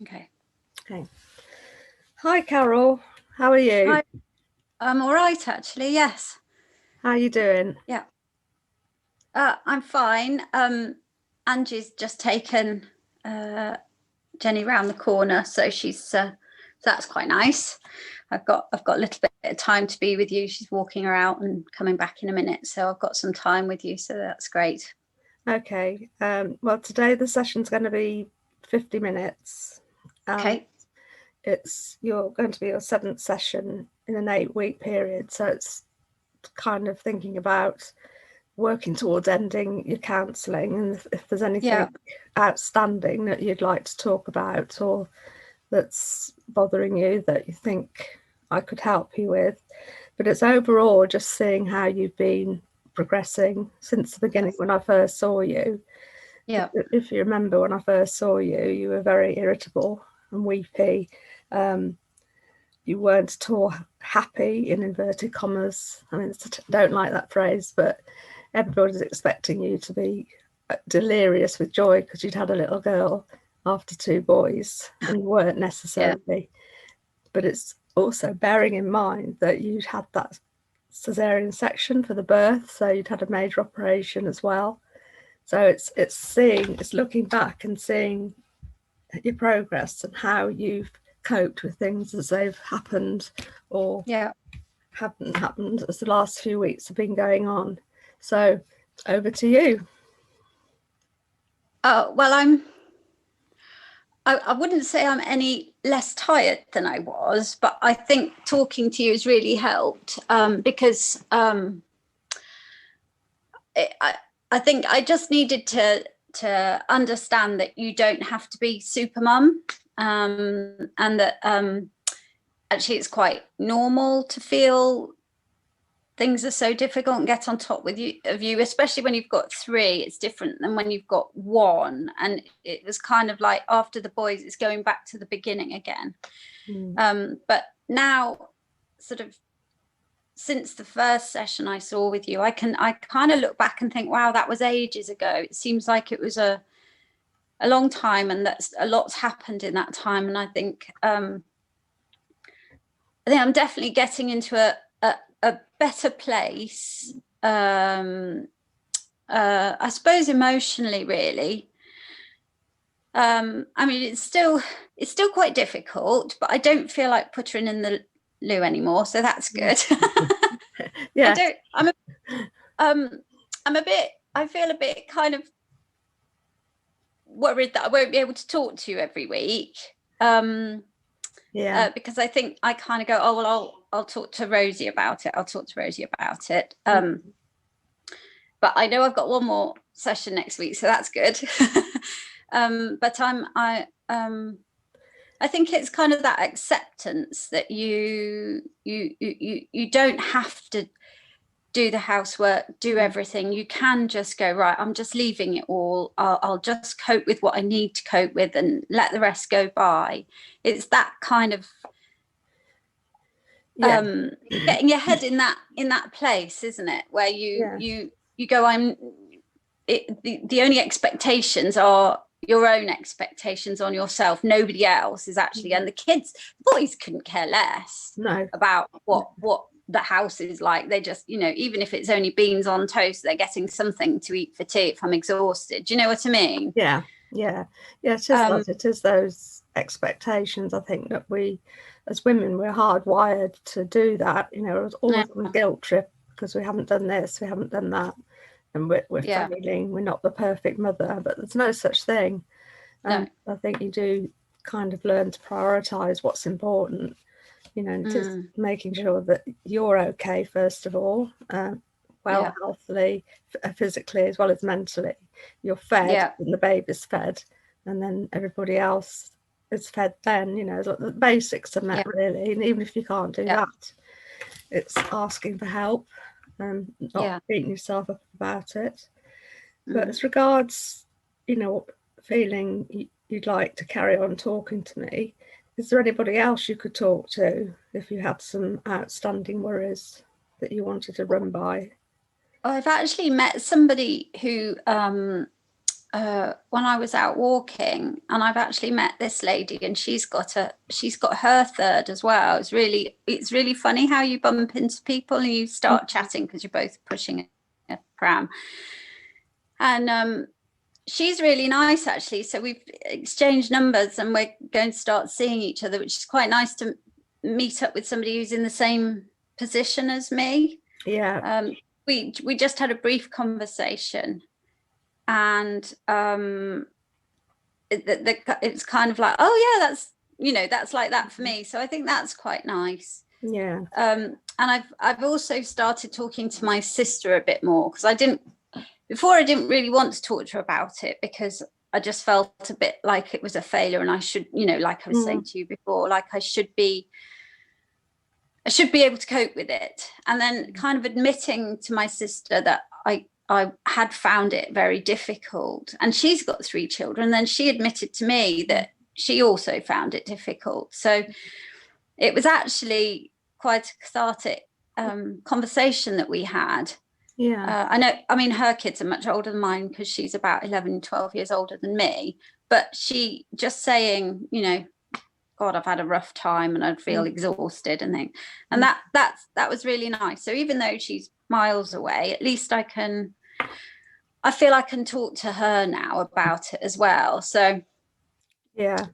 Okay. Okay. Hi, Carol. How are you? Hi. I'm all right, actually. Yes. How are you doing? Yeah. I'm fine. Angie's just taken Jenny round the corner, so that's quite nice. I've got a little bit of time to be with you. She's walking her out and coming back in a minute, so I've got some time with you. So that's great. Okay. Well, today the session's going to be 50 minutes. Okay. You're going to be your 7th session in an 8-week period, so it's kind of thinking about working towards ending your counselling, and if there's anything outstanding that you'd like to talk about or that's bothering you that you think I could help you with. But it's overall just seeing how you've been progressing since the beginning. When I first saw you, if you remember, when I first saw you, you were very irritable and weepy. You weren't at all happy, in inverted commas. I mean, I don't like that phrase, but everybody's expecting you to be delirious with joy because you'd had a little girl after 2 boys, and you weren't necessarily. But it's also bearing in mind that you'd had that cesarean section for the birth, so you'd had a major operation as well. So it's looking back and seeing your progress and how you've coped with things as they've happened or haven't happened as the last few weeks have been going on. So over to you. Well, I wouldn't say I'm any less tired than I was, but I think talking to you has really helped because I think I just needed to understand that you don't have to be super mum, and that actually it's quite normal to feel things are so difficult and get on top of you, especially when you've got 3. It's different than when you've got 1, and it was kind of like after the boys it's going back to the beginning again. But now, sort of since the first session I saw with you, I kind of look back and think, wow, that was ages ago. It seems like it was a long time, and that's a lot's happened in that time. And I think I'm definitely getting into a better place, I suppose emotionally, really. I mean, it's still quite difficult, but I don't feel like putting in the loo anymore, so that's good. Yeah. I feel a bit kind of worried that I won't be able to talk to you every week. Because I think I kind of go, oh well, I'll talk to Rosie about it. But I know I've got one more session next week, so that's good. But I think it's kind of that acceptance that you don't have to do the housework, do everything. You can just go, right, I'm just leaving it all. I'll just cope with what I need to cope with and let the rest go by. It's that kind of getting your head in that place, isn't it? Where you go, the only expectations are your own expectations on yourself. Nobody else is actually, and the boys couldn't care less about what the house is like. They just, even if it's only beans on toast, they're getting something to eat for tea if I'm exhausted. Do you know what I mean? Yeah. It is those expectations. I think that we as women, we're hardwired to do that. It's always on a guilt trip because we haven't done this, we haven't done that, and we're failing, we're not the perfect mother. But there's no such thing. I think you do kind of learn to prioritize what's important, and just making sure that you're okay first of all, healthily, physically as well as mentally. You're fed and the baby's fed, and then everybody else is fed then. The basics are met really. And even if you can't do that, it's asking for help and not beating yourself up about it. But as regards feeling you'd like to carry on talking to me, is there anybody else you could talk to if you had some outstanding worries that you wanted to run by? I've actually met somebody who when I was out walking, and I've actually met this lady, and she's got her third as well. It's really funny how you bump into people and you start chatting because you're both pushing a pram. And she's really nice, actually. So we've exchanged numbers, and we're going to start seeing each other, which is quite nice to meet up with somebody who's in the same position as me. Yeah. We just had a brief conversation, and it's kind of like, oh yeah, that's like that for me. So I think that's quite nice. Yeah. And I've also started talking to my sister a bit more, because I didn't really want to talk to her about it, because I just felt a bit like it was a failure, and I should, like I was saying to you before, like I should be able to cope with it. And then kind of admitting to my sister that I had found it very difficult, and she's got 3 children. Then she admitted to me that she also found it difficult. So it was actually quite a cathartic conversation that we had. Yeah. I know, I mean, her kids are much older than mine, because she's about 11, 12 years older than me. But she just saying, God, I've had a rough time and I'd feel exhausted and things. And that was really nice. So even though she's miles away, at least I feel I can talk to her now about it as well. So yeah,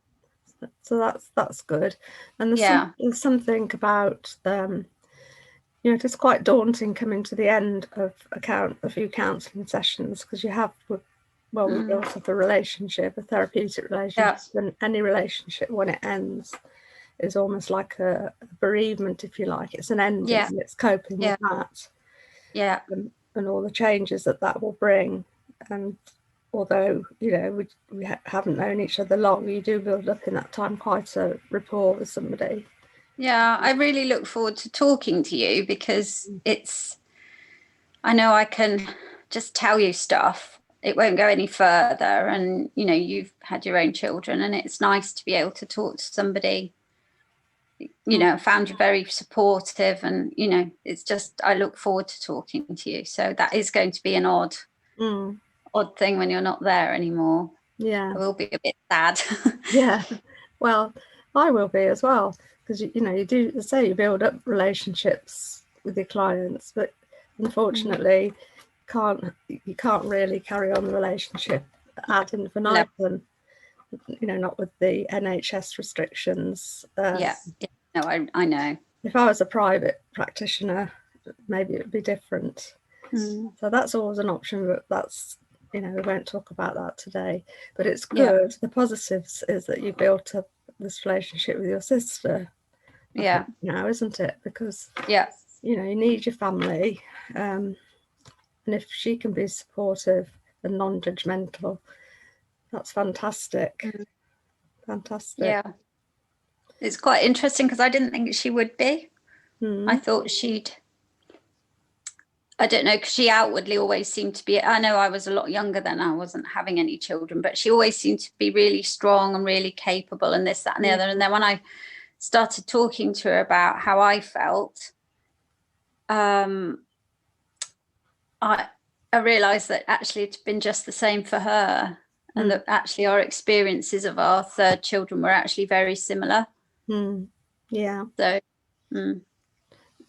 so that's good. And there's something about it's quite daunting coming to the end of a few counselling sessions, because you have we built up a relationship, a therapeutic relationship, and any relationship, when it ends, is almost like a bereavement, if you like. It's an ending, and it's coping with that, and all the changes that will bring. And although we haven't known each other long, you do build up in that time quite a rapport with somebody. Yeah, I really look forward to talking to you, because I know I can just tell you stuff. It won't go any further. And, you've had your own children, and it's nice to be able to talk to somebody, I found you very supportive, and, it's just, I look forward to talking to you. So that is going to be an odd thing when you're not there anymore. Yeah. I will be a bit sad. Yeah. Well, I will be as well, because you do say you build up relationships with your clients, but unfortunately you can't really carry on the relationship ad infinitum. Not with the NHS restrictions. No, I know. If I was a private practitioner, maybe it would be different. So that's always an option, but that's we won't talk about that today. But it's good. The positives is that you built up this relationship with your sister. Now, isn't it? Because you need your family, and if she can be supportive and non-judgmental, that's fantastic. Fantastic. Yeah, it's quite interesting, because I didn't think she would be. I thought I don't know, because she outwardly always seemed to be, I know I was a lot younger then, I wasn't having any children, but she always seemed to be really strong and really capable, and this, that, and the other. And then when I started talking to her about how I felt, I realized that actually it's been just the same for her, and that actually our experiences of our third children were actually very similar. Yeah. So do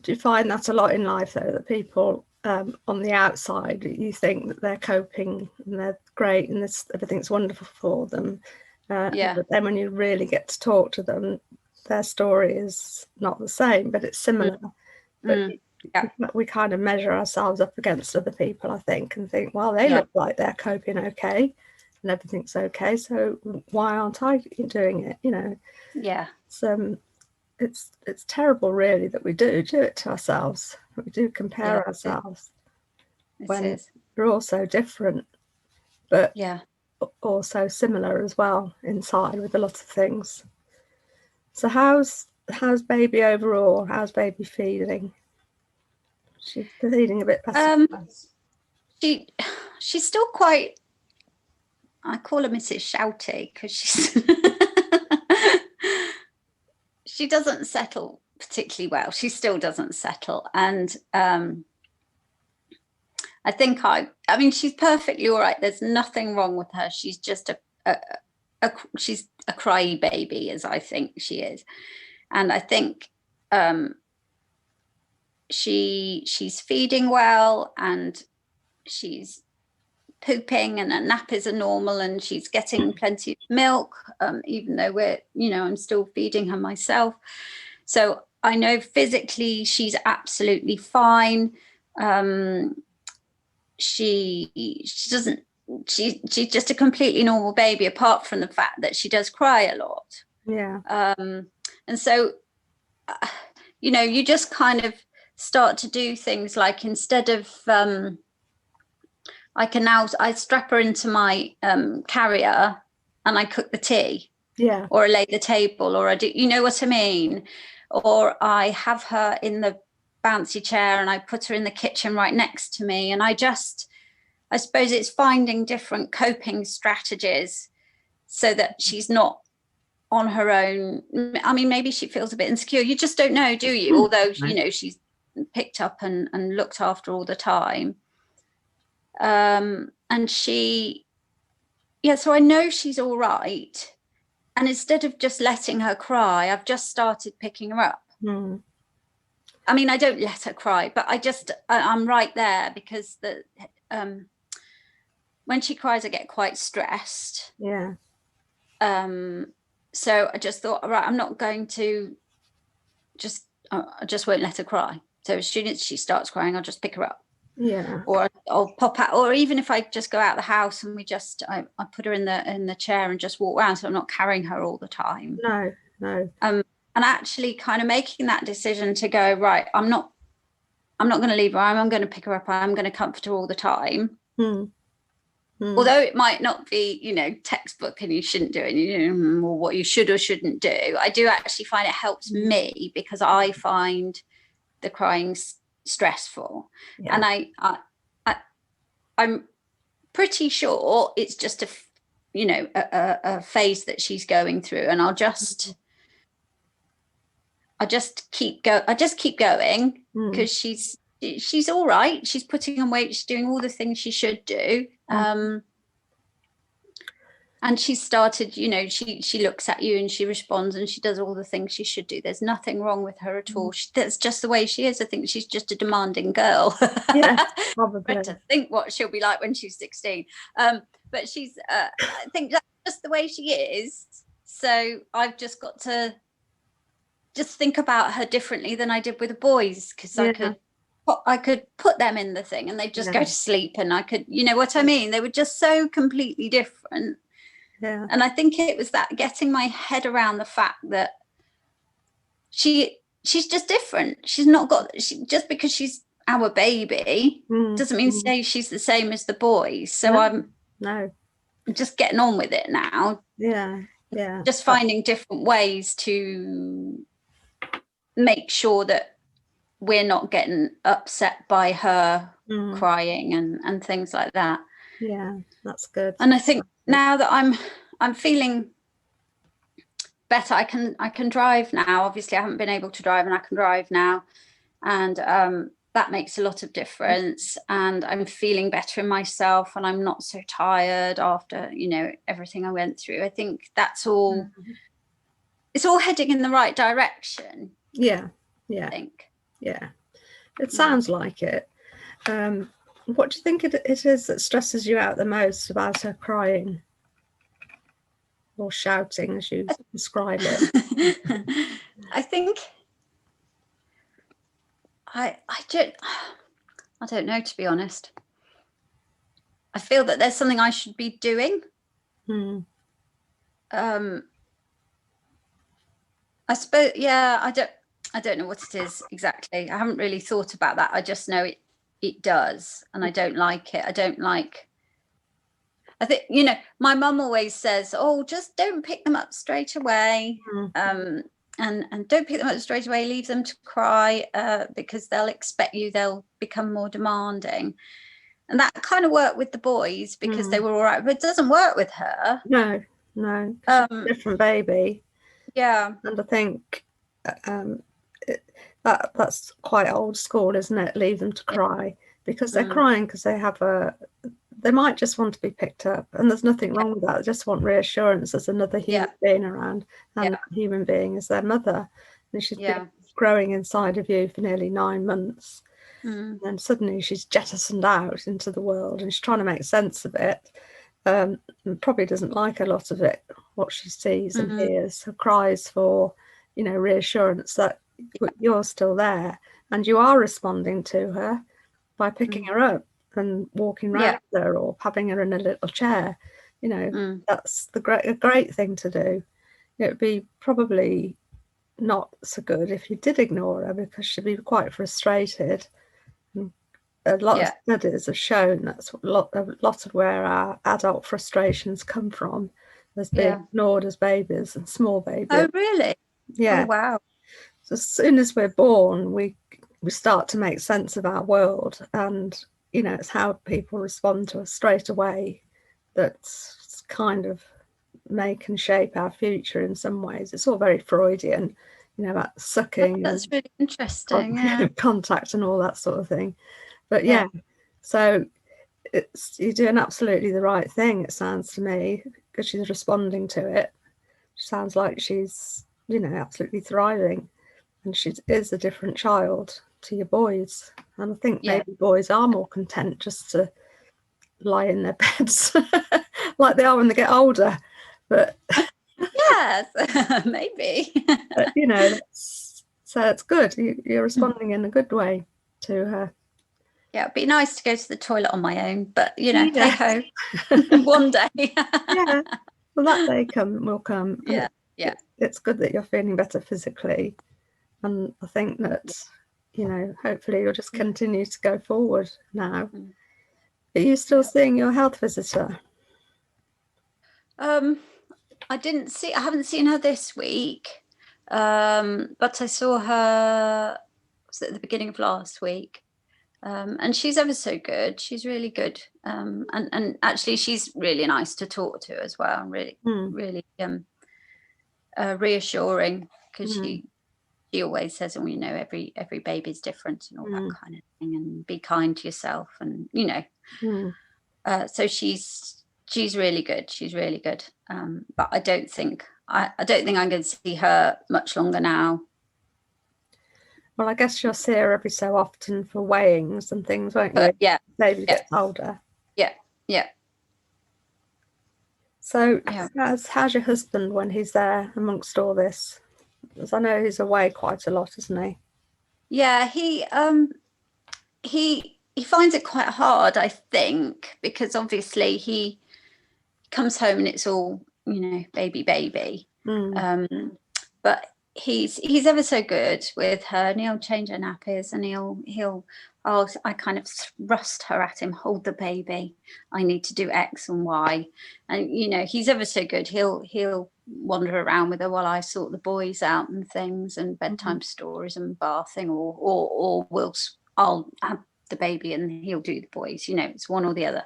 you find that a lot in life, though, that people on the outside, you think that they're coping and they're great and everything's wonderful for them, but then when you really get to talk to them, their story is not the same, but it's similar. But we kind of measure ourselves up against other people, I think, and think, well, they look like they're coping okay and everything's okay, so why aren't I doing it? So it's terrible, really, that we do it to ourselves. We do compare ourselves when we're all so different, but also similar as well inside with a lot of things. So how's baby overall? How's baby feeling? She's feeling a bit pessimistic. She's still quite, I call her Mrs. Shouty, because she doesn't settle particularly well. She still doesn't settle. And I think I mean, she's perfectly all right. There's nothing wrong with her. She's just she's a cry baby, as I think she is. And I think she's feeding well, and she's pooping, and her nappies are normal, and she's getting plenty of milk, even though I'm still feeding her myself. So I know physically she's absolutely fine. She's just a completely normal baby, apart from the fact that she does cry a lot. Yeah. And so, you just kind of start to do things like, instead of I strap her into my carrier and I cook the tea. Yeah. Or I lay the table, or I do, you know what I mean? Or I have her in the bouncy chair and I put her in the kitchen right next to me. And I suppose it's finding different coping strategies so that she's not on her own. I mean, maybe she feels a bit insecure. You just don't know, do you? Although, she's picked up and looked after all the time. And so I know she's all right. And instead of just letting her cry, I've just started picking her up. Mm. I mean, I don't let her cry, but I'm right there, because when she cries, I get quite stressed. Yeah. So I just thought, right, I'm not going to I just won't let her cry. So as soon as she starts crying, I'll just pick her up. Yeah. Or I'll pop out, or even if I just go out the house and I put her in the chair and just walk around, so I'm not carrying her all the time. No. And actually kind of making that decision to go, right, I'm not going to leave her. I'm going to pick her up. I'm going to comfort her all the time. Although it might not be, textbook and you shouldn't do it, or what you should or shouldn't do. I do actually find it helps me, because I find the crying stressful. Yeah. And I'm pretty sure it's just a phase that she's going through, and I just keep going, because she's all right. She's putting on weight. She's doing all the things she should do. And she started, she looks at you and she responds and she does all the things she should do. There's nothing wrong with her at all. That's just the way she is. I think she's just a demanding girl. Yeah, probably. To think what she'll be like when she's 16. But she's, I think that's just the way she is. So I've just got to just think about her differently than I did with the boys, because I could put them in the thing and they'd just go to sleep, and I could, you know what I mean? They were just so completely different. Yeah. And I think it was that getting my head around the fact that she's just different. She's not just because she's our baby doesn't mean say she's the same as the boys. So I'm just getting on with it now. Yeah. Just finding different ways to make sure that we're not getting upset by her crying and things like that. Yeah, that's good. And I think now that I'm feeling better, I can drive now. Obviously I haven't been able to drive, and I can drive now, and that makes a lot of difference. And I'm feeling better in myself, and I'm not so tired after everything I went through. I think that's all it's all heading in the right direction. Yeah I think it sounds like it. What do you think it is that stresses you out the most about her crying or shouting, as you describe it? I think I don't know, to be honest. I feel that there's something I should be doing. I suppose, I don't know what it is exactly. I haven't really thought about that. I just know it does, and I don't like it. I think, my mum always says, oh, just don't pick them up straight away. And don't pick them up straight away, leave them to cry, because they'll become more demanding. And that kind of worked with the boys, because they were all right, but it doesn't work with her. No, she's a different baby. Yeah. And I think that's quite old school, isn't it? Leave them to cry, because they're crying because they might just want to be picked up, and there's nothing wrong with that. They just want reassurance there's another human being around, and that human being is their mother, and she's been growing inside of you for nearly 9 months, and then suddenly she's jettisoned out into the world, and she's trying to make sense of it, and probably doesn't like a lot of it, what she sees and hears, so cries for, you know, reassurance that you're still there and you are responding to her by picking her up and walking around her or having her in a little chair. You know, that's a great thing to do. It would be probably not so good if you did ignore her, because she'd be quite frustrated. And a lot of studies have shown that's a lot of where our adult frustrations come from, as being ignored as babies and small babies. Oh, really? Yeah. Oh, wow. So as soon as we're born, we start to make sense of our world, and you know, it's how people respond to us straight away that's kind of make and shape our future in some ways. It's all very Freudian, you know, about sucking. That's really interesting. Contact and all that sort of thing. But so you're doing absolutely the right thing, it sounds to me, because she's responding to it. She sounds like she's, you know, absolutely thriving, and she is a different child to your boys. And I think maybe boys are more content just to lie in their beds like they are when they get older. But yes, maybe. but, you know, so it's good. You're responding in a good way to her. Yeah, it'd be nice to go to the toilet on my own, but you know, hey ho, one day. Yeah, well, that day will come. Yeah, It's good that you're feeling better physically, and I think that, you know, hopefully you'll just continue to go forward now. Are you still seeing your health visitor? I haven't seen her this week, but I saw her, was it at the beginning of last week? And she's ever so good. She's really good. And actually she's really nice to talk to as well. And really reassuring, because she always says, oh, you know, every baby's different and all that kind of thing, and be kind to yourself, and you know. So she's really good. She's really good. But I don't think I'm going to see her much longer now. Well, I guess you'll see her every so often for weighings and things, won't you? Yeah. Baby gets older. Yeah. So how's your husband when he's there amongst all this? Because I know he's away quite a lot, isn't he? Yeah, he finds it quite hard, I think, because obviously he comes home and it's all, you know, baby. But he's ever so good with her, and he'll change her nappies, and I kind of thrust her at him, hold the baby, I need to do X and Y, and you know, he's ever so good. He'll wander around with her while I sort the boys out and things, and bedtime stories and bathing, or I'll have the baby and he'll do the boys, you know, it's one or the other.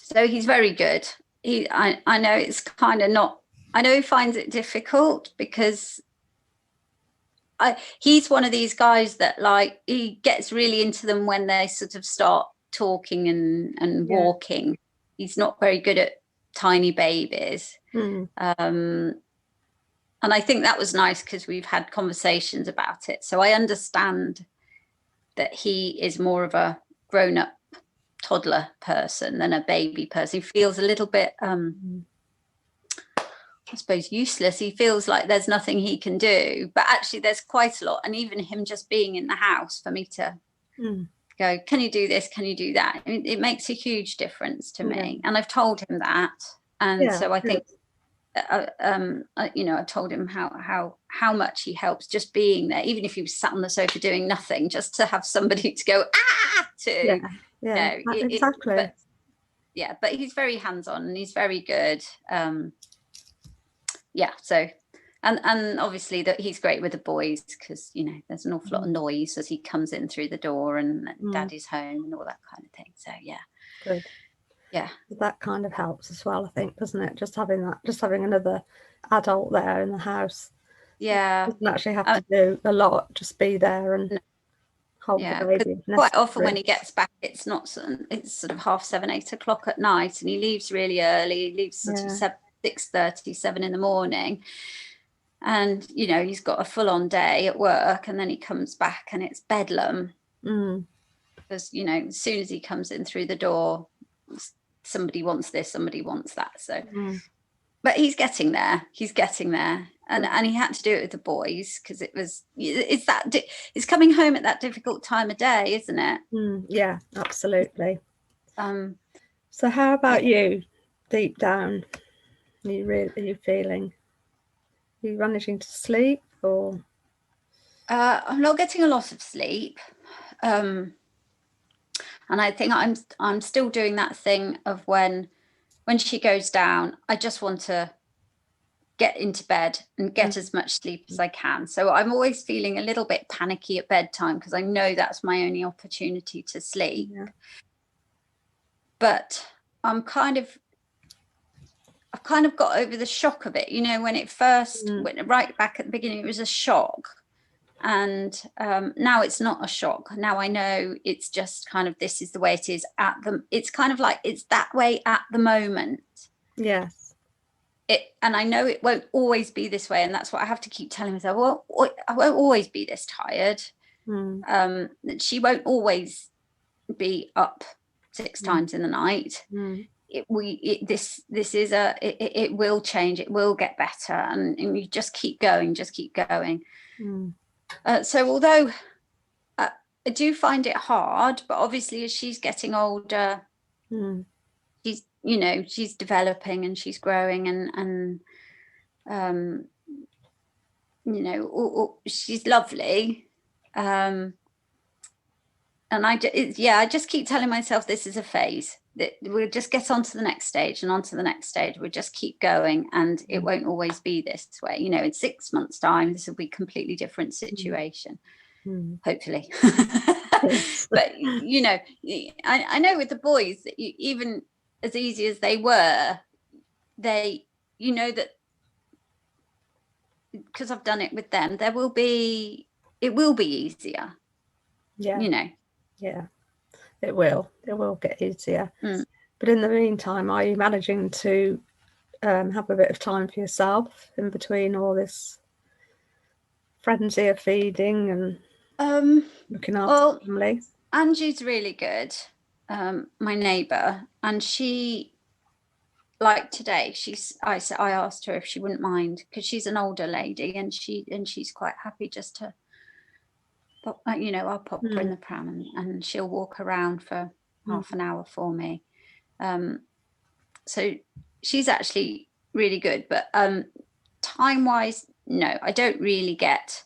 So he's very good. I know it's kind of not, I know he finds it difficult, because he's one of these guys that, like, he gets really into them when they sort of start talking and walking. He's not very good at tiny babies. And I think that was nice, because we've had conversations about it. So I understand that he is more of a grown-up toddler person than a baby person. He feels a little bit I suppose useless. He feels like there's nothing he can do, but actually there's quite a lot. And even him just being in the house, for me to go, can you do this, can you do that, I mean, it makes a huge difference to me. And I've told him that, and so I think you know, I told him how much he helps just being there, even if he was sat on the sofa doing nothing, just to have somebody to go to. Exactly. But he's very hands-on and he's very good. So and obviously that he's great with the boys, because you know, there's an awful lot of noise as he comes in through the door, and daddy's home and all that kind of thing. So good. That kind of helps as well, I think, doesn't it? Just having another adult there in the house. Doesn't actually have to do a lot, just be there and hold Yeah, the 'cause baby if quite often necessary. when he gets back, it's sort of 7:30, 8 o'clock at night, and he leaves really early. He leaves sort of 6:30, 7 in the morning, and you know he's got a full-on day at work, and then he comes back and it's bedlam. Because you know, as soon as he comes in through the door, somebody wants this, somebody wants that. So, but he's getting there. He's getting there. And he had to do it with the boys because it's coming home at that difficult time of day, isn't it? Yeah, absolutely. So how about you, deep down? Are you feeling? Are you managing to sleep, or? I'm not getting a lot of sleep, and I think I'm still doing that thing of when she goes down, I just want to get into bed and get as much sleep as I can. So I'm always feeling a little bit panicky at bedtime because I know that's my only opportunity to sleep. But I've kind of got over the shock of it. You know, when it first went right back at the beginning, it was a shock. And now it's not a shock. Now I know it's just kind of, this is the way it is it's kind of like it's that way at the moment. Yes. And I know it won't always be this way, and that's what I have to keep telling myself. Well, I won't always be this tired. She won't always be up 6 times in the night. It will change. It will get better, and you just keep going. So although I do find it hard, but obviously as she's getting older, she's developing and she's growing, and she's lovely. And I just keep telling myself this is a phase, that we'll just get on to the next stage and on to the next stage. We'll just keep going, and it won't always be this way. You know, in 6 months' time, this will be a completely different situation, hopefully. But, you know, I know with the boys that even as easy as they were, you know that because I've done it with them, it will be easier. Yeah. You know. Yeah, it will get easier. But in the meantime, are you managing to have a bit of time for yourself in between all this frenzy of feeding and looking after family? Angie's really good, my neighbour, and she, like today, I asked her if she wouldn't mind, because she's an older lady, and she's quite happy just to, you know, I'll pop her in the pram and she'll walk around for half an hour for me. So she's actually really good, but time wise, no, I don't really get,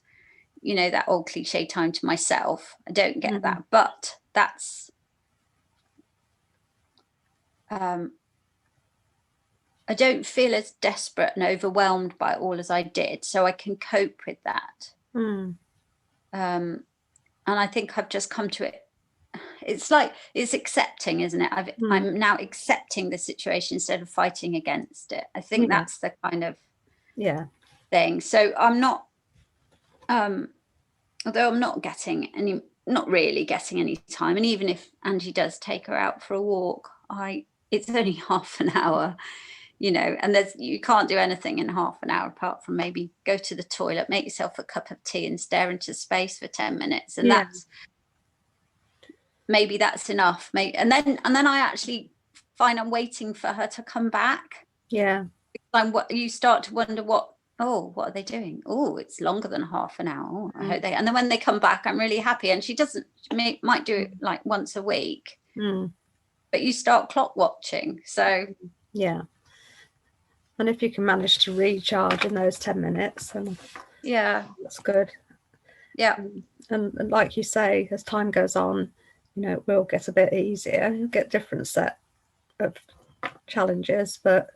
you know, that old cliche time to myself. I don't get that, but that's I don't feel as desperate and overwhelmed by it all as I did, so I can cope with that. And I think I've just come to it. It's like, it's accepting, isn't it? I'm now accepting the situation instead of fighting against it. I think that's the kind of thing. So I'm not, although I'm not really getting any time, and even if Angie does take her out for a walk, it's only half an hour, you know, and you can't do anything in half an hour apart from maybe go to the toilet, make yourself a cup of tea and stare into space for 10 minutes, and maybe that's enough. And then I actually find I'm waiting for her to come back. You start to wonder what are they doing? Oh, it's longer than half an hour. I hope and then when they come back, I'm really happy. And she might do it like once a week, but you start clock watching. So and if you can manage to recharge in those 10 minutes, then that's good. And like you say, as time goes on, you know, it will get a bit easier. You'll get different set of challenges, but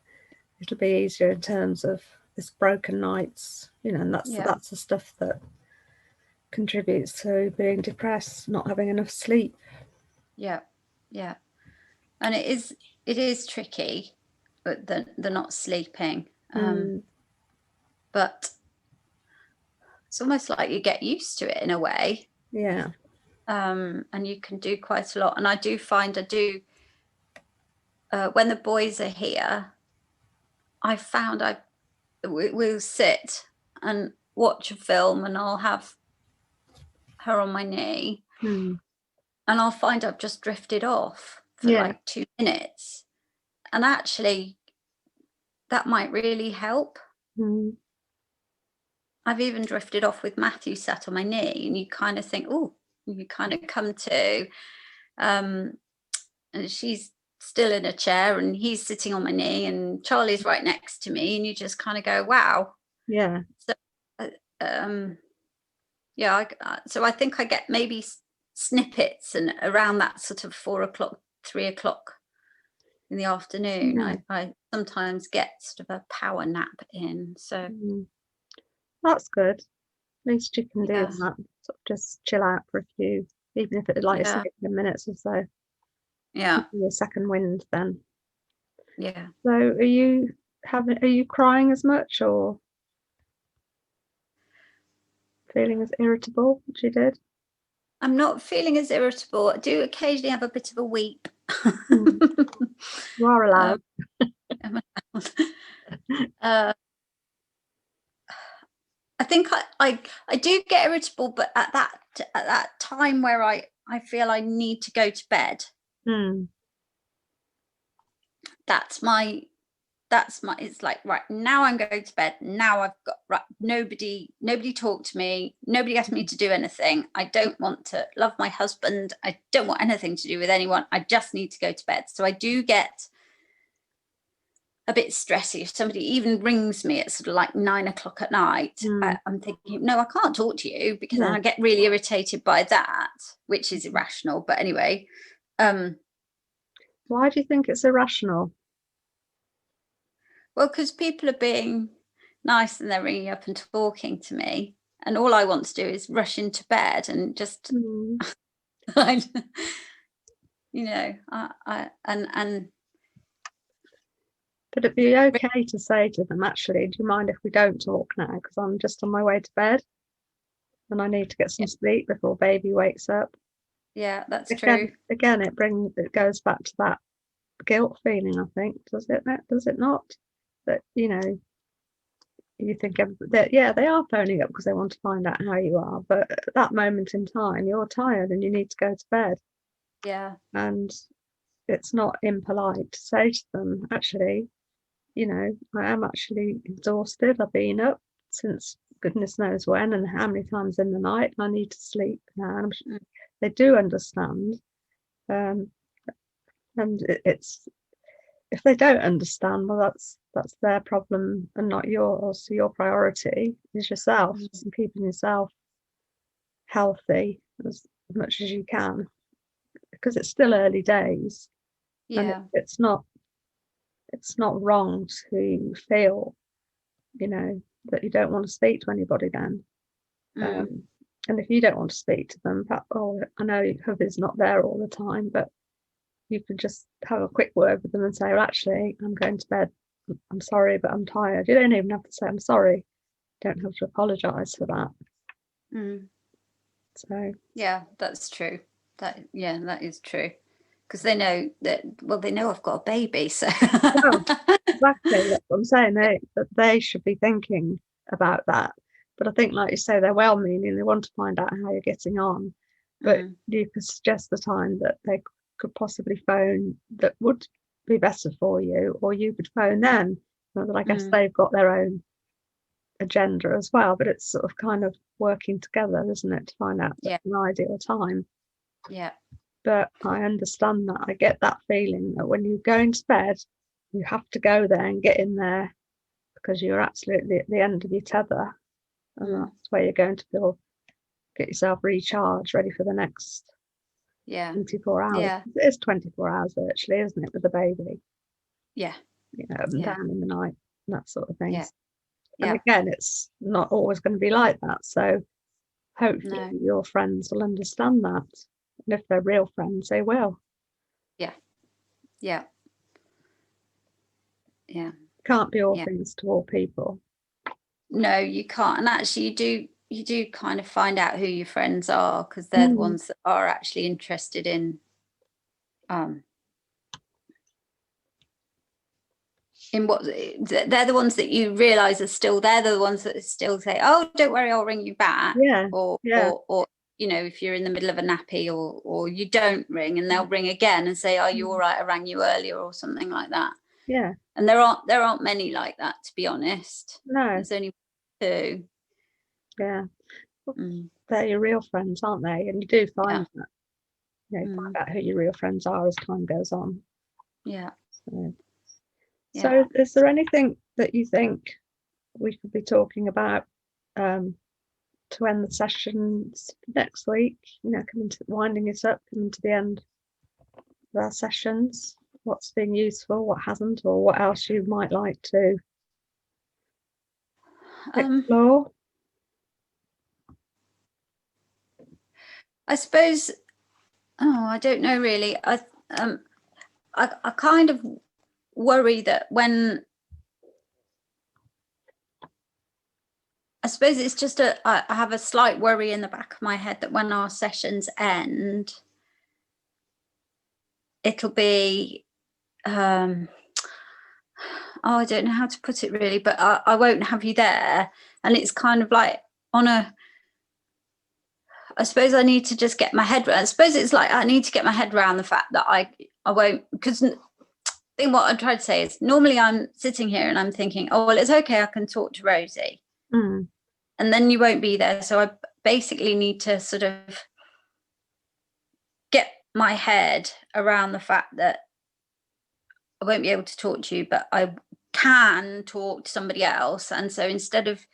it'll be easier in terms of this broken nights, you know, and that's the stuff that contributes to being depressed, not having enough sleep. And it is tricky, but the not sleeping, but it's almost like you get used to it in a way. and you can do quite a lot. And I do find when the boys are here, I found we'll sit and watch a film, and I'll have her on my knee, and I'll find I've just drifted off for like 2 minutes, and actually that might really help. I've even drifted off with Matthew sat on my knee, and you kind of think, oh, you kind of come to, and she's still in a chair and he's sitting on my knee and Charlie's right next to me, and you just kind of go, wow. So so I think I get maybe snippets, and around that sort of 4 o'clock, 3 o'clock in the afternoon, I sometimes get sort of a power nap in. So that's good. At least you can do that. Sort of just chill out for a few, even if it's like 10 minutes or so. Yeah. Your second wind then. Yeah. So are you crying as much, or feeling as irritable as you did? I'm not feeling as irritable. I do occasionally have a bit of a weep. You are allowed. I think I do get irritable, but at that time where I feel I need to go to bed. It's like, right, now I'm going to bed. Now I've got nobody talk to me. Nobody asked me to do anything. I don't want to love my husband. I don't want anything to do with anyone. I just need to go to bed. So I do get a bit stressy if somebody even rings me at sort of like 9 o'clock at night. I'm thinking, no, I can't talk to you, because I get really irritated by that, which is irrational. But anyway, why do you think it's irrational? Well, because people are being nice and they're ringing up and talking to me, and all I want to do is rush into bed and just But it'd be okay to say to them, actually, do you mind if we don't talk now, because I'm just on my way to bed and I need to get some sleep before baby wakes up. Yeah, that's true. Again, it goes back to that guilt feeling, I think. Does it not? That, you think that, they are phoning up because they want to find out how you are, but at that moment in time you're tired and you need to go to bed. And it's not impolite to say to them, actually, I am actually exhausted. I've been up since goodness knows when and how many times in the night. I need to sleep now. And I'm sure they do understand. And it's, if they don't understand, well, that's their problem and not yours. So your priority is yourself and keeping yourself healthy as much as you can, because it's still early days. And it's not wrong to feel, that you don't want to speak to anybody then. And if you don't want to speak to them, I know hubby's not there all the time, but you could just have a quick word with them and say, well, actually, I'm going to bed. I'm sorry, but I'm tired. You don't even have to say I'm sorry. You don't have to apologise for that. So yeah, that's true. That is true. Because they know I've got a baby, so exactly, that's what I'm saying. They should be thinking about that. But I think, like you say, they're well-meaning. They want to find out how you're getting on. But you could suggest the time that they could possibly phone that would be better for you, or you could phone them. But I guess they've got their own agenda as well. But it's sort of kind of working together, isn't it, to find out an ideal time. Yeah. But I understand that. I get that feeling that when you're going to bed, you have to go there and get in there, because you're absolutely at the end of your tether. And that's where you're going to get yourself recharged, ready for the next 24 hours. Yeah. It is 24 hours virtually, isn't it, with the baby? Yeah. Up and down in the night, that sort of thing. Yeah. And again, it's not always going to be like that. So hopefully your friends will understand that. And if they're real friends, they will. Yeah. Yeah. Yeah. Can't be all things to all people. No, you can't. And actually you do kind of find out who your friends are, because they're the ones that are actually interested in what they're the ones that you realize are still there. They're the ones that still say, oh, don't worry, I'll ring you back. Or you know, if you're in the middle of a nappy or you don't ring, and they'll ring again and say, are you all right, I rang you earlier, or something like that. And there aren't many like that, to be honest. No, there's only 2. They're your real friends, aren't they? And you do find that, you know, find out who your real friends are as time goes on. So is there anything that you think we could be talking about to end the sessions next week? You know, winding it up, coming to the end of our sessions. What's been useful, what hasn't, or what else you might like to explore? I suppose, I don't know really. I kind of worry that when, I suppose it's just I have a slight worry in the back of my head that when our sessions end, it'll be, I don't know how to put it really, but I won't have you there. And it's kind of like I suppose I need to just get my head around. I suppose it's like I need to get my head around the fact that I won't, because I think what I'm trying to say is normally I'm sitting here and I'm thinking, oh, well, it's okay, I can talk to Rosie. And then you won't be there. So I basically need to sort of get my head around the fact that I won't be able to talk to you, but I can talk to somebody else. And so instead of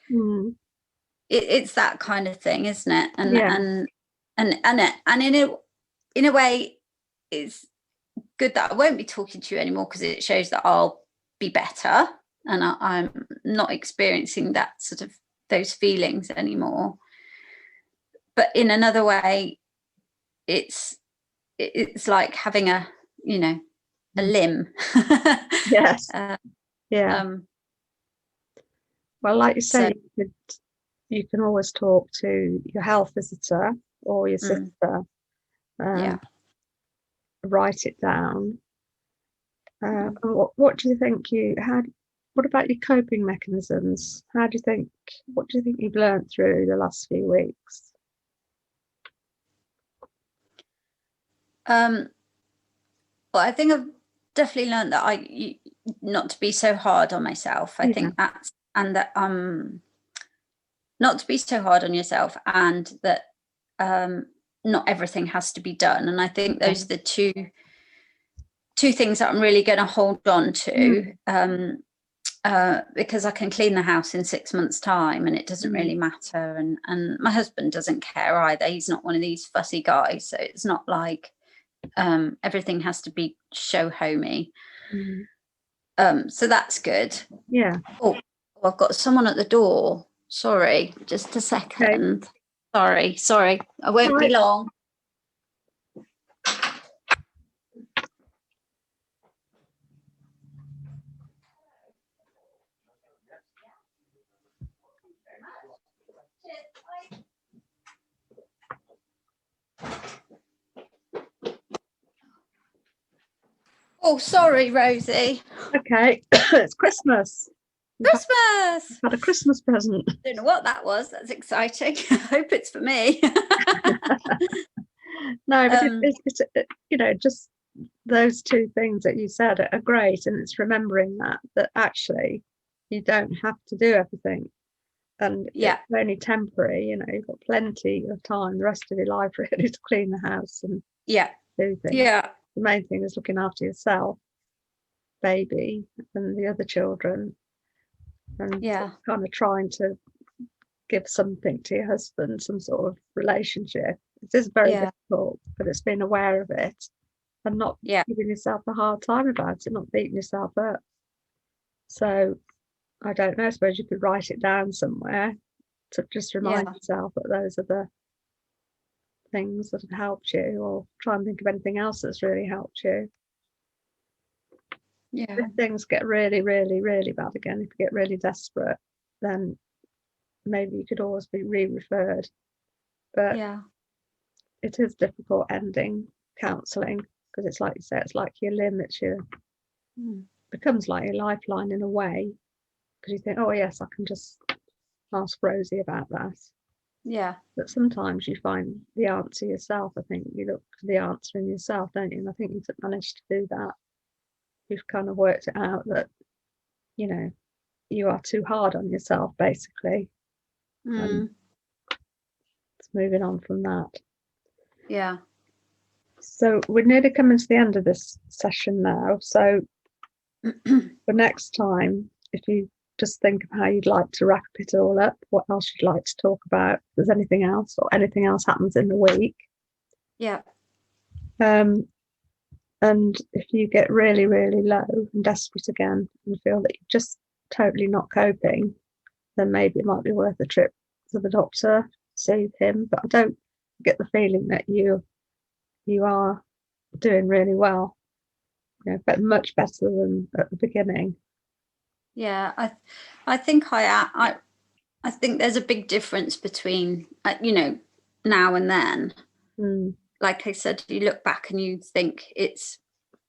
it's that kind of thing, isn't it? And in a way, it's good that I won't be talking to you anymore, because it shows that I'll be better and I'm not experiencing that sort of those feelings anymore. But in another way, it's like having a limb. Well, like you say, you can always talk to your health visitor or your sister. Write it down. What do you think you had? What about your coping mechanisms? What do you think you've learned through the last few weeks? Well, I think I've definitely learned that not to be so hard on myself. I think that's, and that not to be so hard on yourself, and that not everything has to be done. And I think those are the two things that I'm really going to hold on to, because I can clean the house in 6 months' time and it doesn't really matter. And my husband doesn't care either. He's not one of these fussy guys. So it's not like everything has to be show homey. So that's good. Oh, I've got someone at the door. Sorry, just a second. Sorry, I won't be long. Oh, sorry, Rosie. Okay, it's Christmas. Christmas! Had a Christmas present. Don't know what that was. That's exciting. I hope it's for me. No, but it's just those two things that you said are great, and it's remembering that actually you don't have to do everything, and it's only temporary. You've got plenty of time the rest of your life really to clean the house and do things. The main thing is looking after yourself, baby, and the other children, and kind of trying to give something to your husband, some sort of relationship. It is very difficult, but it's being aware of it and not giving yourself a hard time about it, not beating yourself up. So I don't know, I suppose you could write it down somewhere to just remind yourself that those are the things that have helped you, or try and think of anything else that's really helped you. If things get really, really, really bad again, if you get really desperate, then maybe you could always be re-referred. But Yeah. it is difficult ending counselling, because it's like you say, it's like your limb, it's your becomes like your lifeline in a way, because you think, oh yes, I can just ask Rosie about that. Yeah. But sometimes you find the answer yourself. I think you look for the answer in yourself, don't you? And I think you've managed to do that. You've kind of worked it out that, you know, you are too hard on yourself, basically. It's moving on from that. Yeah. So we're nearly coming to the end of this session now. So for next time, if you just think of how you'd like to wrap it all up, what else you'd like to talk about, if there's anything else or anything else happens in the week. Yeah. And if you get really, really low and desperate again and feel that you're just totally not coping, then maybe it might be worth a trip to the doctor, see him. But I don't get the feeling that you are doing really well, you know, but much better than at the beginning. Yeah, I think I think there's a big difference between you know, now and then. Like I said, you look back and you think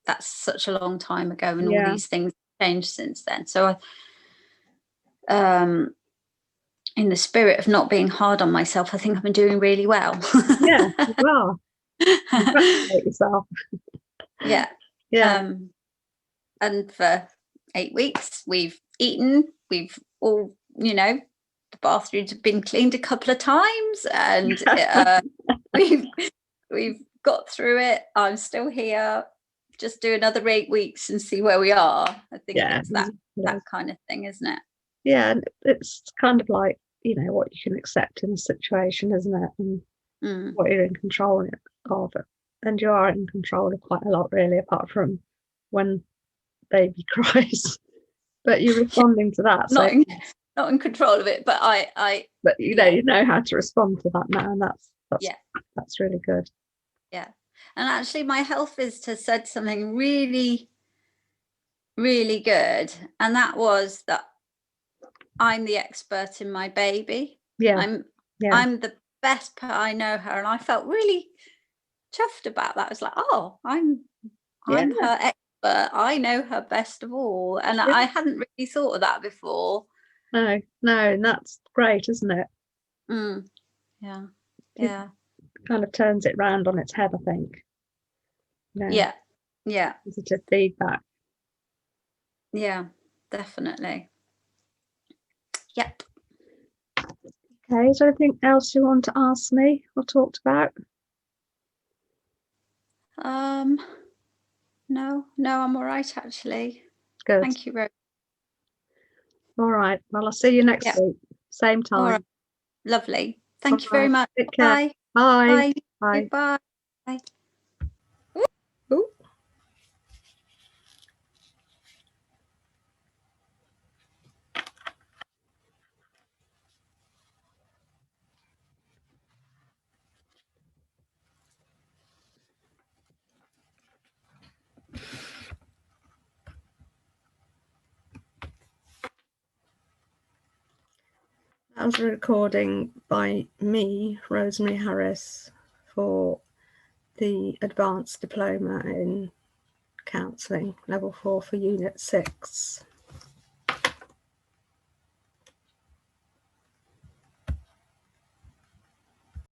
that's such a long time ago, and all these things changed since then. So in the spirit of not being hard on myself, I think I've been doing really well. Yeah, you are. Congratulate yourself. Yeah. And for 8 weeks we've eaten, we've all, you know, the bathrooms have been cleaned a couple of times, and we've got through it. I'm still here. Just do another 8 weeks and see where we are. I think it's that kind of thing, isn't it? Yeah, and it's kind of like, you know, what you can accept in a situation, isn't it? And what you're in control of. And you are in control of quite a lot, really, apart from when baby cries. But you're responding to that. Not in control of it, but but you know how to respond to that now, and that's really good. Yeah. And actually my health visitor said something really, really good, and that was that I'm the expert in my baby. I'm the best part. I know her, and I felt really chuffed about that. I was like, oh, I'm her expert. I know her best of all, and I hadn't really thought of that before. No, and that's great, isn't it? Yeah. It kind of turns it round on its head, I think. Yeah. Positive feedback. Yeah, definitely. Yep. Okay, is there anything else you want to ask me or talked about? No, I'm all right, actually. Good. Thank you, Rose. All right. Well, I'll see you next week. Same time. All right. Lovely. Thank you very much. Take care. Bye. Bye. Bye. Bye. Bye. Ooh. That was a recording by me, Rosemary Harris, for the Advanced Diploma in Counselling, Level 4 for Unit 6.